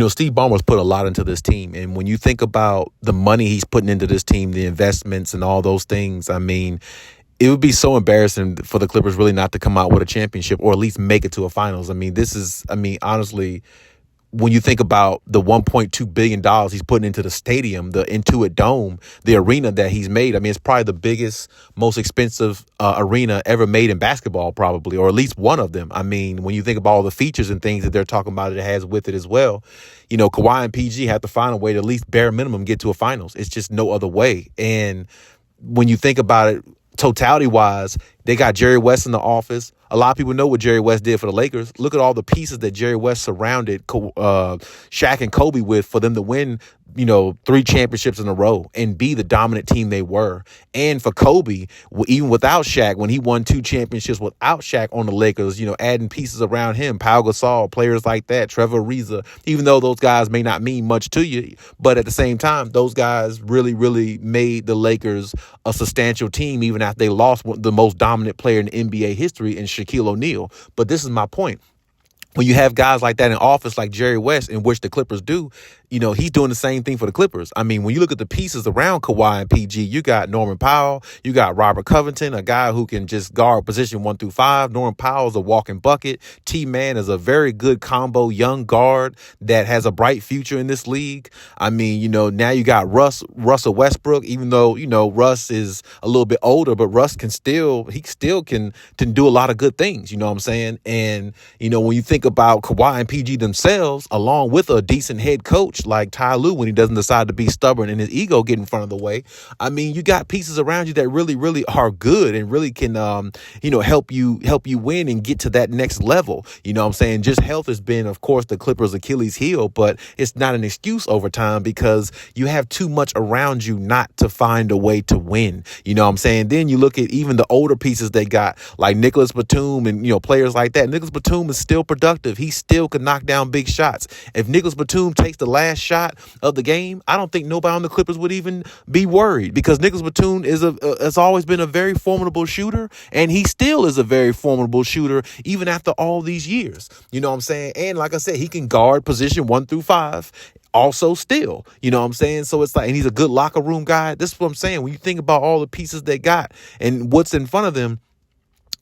Steve Ballmer's put a lot into this team. And when you think about the money he's putting into this team, the investments and all those things, I mean, it would be so embarrassing for the Clippers really not to come out with a championship or at least make it to a finals. Honestly, when you think about the $1.2 billion he's putting into the stadium, the Intuit Dome, the arena that he's made, it's probably the biggest, most expensive arena ever made in basketball, probably, or at least one of them. When you think about all the features and things that they're talking about it has with it as well, Kawhi and PG have to find a way to at least bare minimum get to a finals. It's just no other way. And when you think about it, totality-wise, they got Jerry West in the office. A lot of people know what Jerry West did for the Lakers. Look at all the pieces that Jerry West surrounded Shaq and Kobe with for them to win, 3 championships in a row and be the dominant team they were. And for Kobe, even without Shaq, when he won 2 championships without Shaq on the Lakers, adding pieces around him, Pau Gasol, players like that, Trevor Ariza, even though those guys may not mean much to you, but at the same time, those guys really, really made the Lakers a substantial team, even after they lost the most dominant player in NBA history in Shaquille O'Neal. But this is my point. When you have guys like that in office, like Jerry West, in which the Clippers do, he's doing the same thing for the Clippers. When you look at the pieces around Kawhi and PG, you got Norman Powell, you got Robert Covington, a guy who can just guard position 1 through 5. Norman Powell is a walking bucket. T-Man is a very good combo young guard that has a bright future in this league. Now you got Russell Westbrook, even though, Russ is a little bit older, but Russ can still can do a lot of good things, you know what I'm saying? And, when you think about Kawhi and PG themselves, along with a decent head coach like Ty Lue, when he doesn't decide to be stubborn and his ego get in front of the way, you got pieces around you that really, really are good and really can, help you win and get to that next level. Just health has been, of course, the Clippers' Achilles heel, but it's not an excuse over time because you have too much around you not to find a way to win. Then you look at even the older pieces they got, like Nicholas Batum and, players like that. Nicholas Batum is still productive. He still can knock down big shots. If Nicholas Batum takes the last shot of the game, I don't think nobody on the Clippers would even be worried because Nicholas Batum has always been a very formidable shooter, and he still is a very formidable shooter even after all these years. And like I said, he can guard position 1 through 5. Also still, So it's like, and he's a good locker room guy. This is what I'm saying. When you think about all the pieces they got and what's in front of them,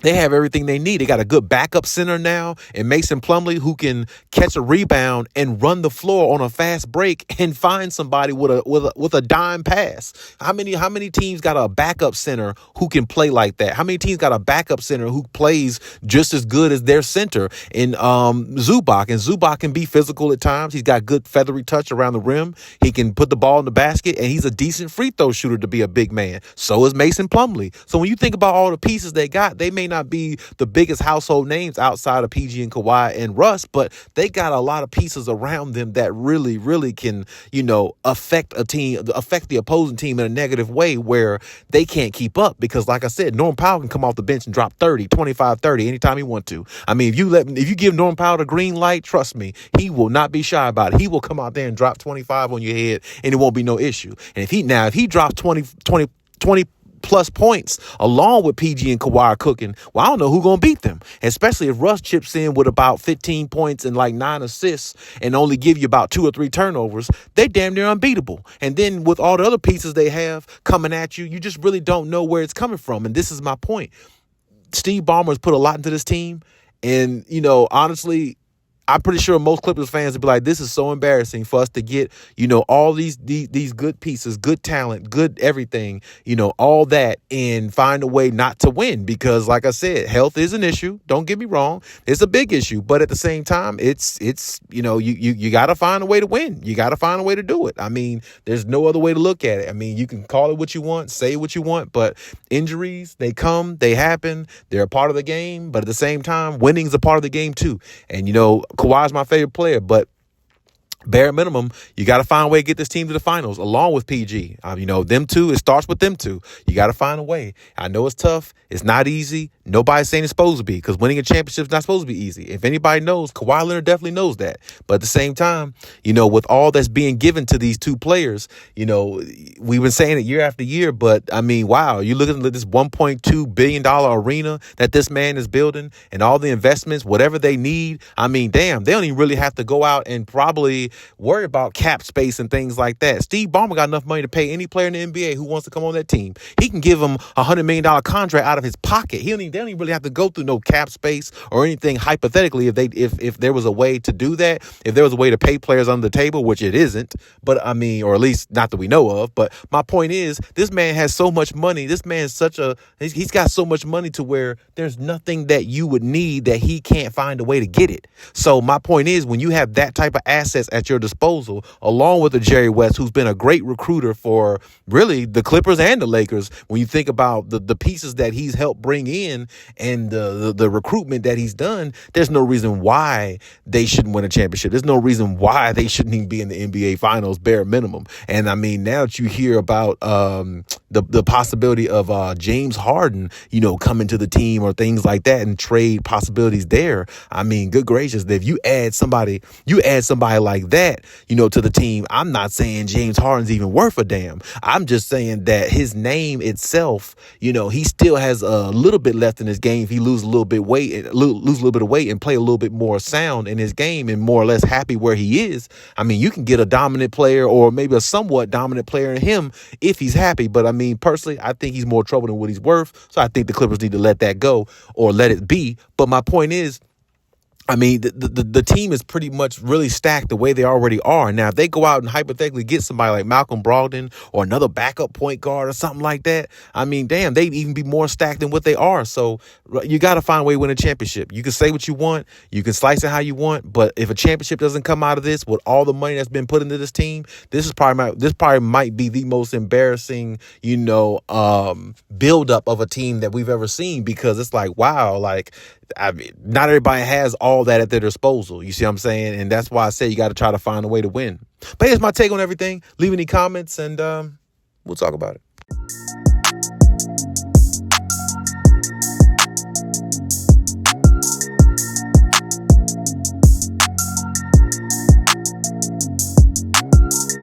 they have everything they need. They got a good backup center now and Mason Plumlee who can catch a rebound and run the floor on a fast break and find somebody with a dime pass. How many teams got a backup center who can play like that? How many teams got a backup center who plays just as good as their center in Zubac? And Zubac can be physical at times. He's got good feathery touch around the rim. He can put the ball in the basket, and he's a decent free throw shooter to be a big man. So is Mason Plumlee. So when you think about all the pieces they got, they may not be the biggest household names outside of PG and Kawhi and Russ, but they got a lot of pieces around them that really, really can, affect the opposing team in a negative way where they can't keep up. Because like I said, Norman Powell can come off the bench and drop 30, 25, 30 anytime he want to. If you give Norman Powell the green light, trust me, he will not be shy about it. He will come out there and drop 25 on your head and it won't be no issue. And if he drops 20 plus points along with PG and Kawhi cooking, well, I don't know who's going to beat them, especially if Russ chips in with about 15 points and like 9 assists and only give you about 2 or 3 turnovers. They damn near unbeatable. And then with all the other pieces they have coming at you, you just really don't know where it's coming from. And this is my point. Steve Ballmer's put a lot into this team. And, honestly, I'm pretty sure most Clippers fans would be like, this is so embarrassing for us to get, all these good pieces, good talent, good everything, all that, and find a way not to win. Because like I said, health is an issue. Don't get me wrong. It's a big issue. But at the same time, it's you got to find a way to win. You got to find a way to do it. There's no other way to look at it. You can call it what you want, say what you want, but injuries, they come, they happen. They're a part of the game. But at the same time, winning's a part of the game too. And, Kawhi's my favorite player, but bare minimum, you got to find a way to get this team to the finals along with PG. Them two, it starts with them two. You got to find a way. I know it's tough. It's not easy. Nobody's saying it's supposed to be because winning a championship is not supposed to be easy. If anybody knows, Kawhi Leonard definitely knows that. But at the same time, with all that's being given to these two players, we've been saying it year after year, but wow, you look at this $1.2 billion arena that this man is building and all the investments, whatever they need. Damn, they don't even really have to go out and probably worry about cap space and things like that. Steve Ballmer got enough money to pay any player in the NBA who wants to come on that team. He can give him $100 million contract out of his pocket. They don't even really have to go through no cap space or anything hypothetically if there was a way to do that, if there was a way to pay players under the table, which it isn't, but I mean, or at least not that we know of. But my point is, this man has so much money. This man is he's got so much money to where there's nothing that you would need that he can't find a way to get it. So my point is, when you have that type of assets at your disposal, along with a Jerry West, who's been a great recruiter for really the Clippers and the Lakers, when you think about the pieces that he's helped bring in and the recruitment that he's done, there's no reason why they shouldn't win a championship. There's no reason why they shouldn't even be in the NBA Finals, bare minimum. And I mean, now that you hear about the possibility of James Harden, coming to the team or things like that, and trade possibilities there. I mean, good gracious, if you add somebody like that, to the team. I'm not saying James Harden's even worth a damn. I'm just saying that his name itself, he still has a little bit left in his game. If he lose a little bit of weight and play a little bit more sound in his game and more or less happy where he is. I mean, you can get a dominant player or maybe a somewhat dominant player in him if he's happy. But I mean, personally, I think he's more trouble than what he's worth. So I think the Clippers need to let that go or let it be. But my point is, I mean, the team is pretty much really stacked the way they already are. Now, if they go out and hypothetically get somebody like Malcolm Brogdon or another backup point guard or something like that, I mean, damn, they'd even be more stacked than what they are. So you got to find a way to win a championship. You can say what you want. You can slice it how you want. But if a championship doesn't come out of this with all the money that's been put into this team, this probably might be the most embarrassing, buildup of a team that we've ever seen, because it's like, wow, like, I mean, not everybody has all that at their disposal. You see what I'm saying? And that's why I say you got to try to find a way to win. But here's my take on everything. Leave any comments and we'll talk about it.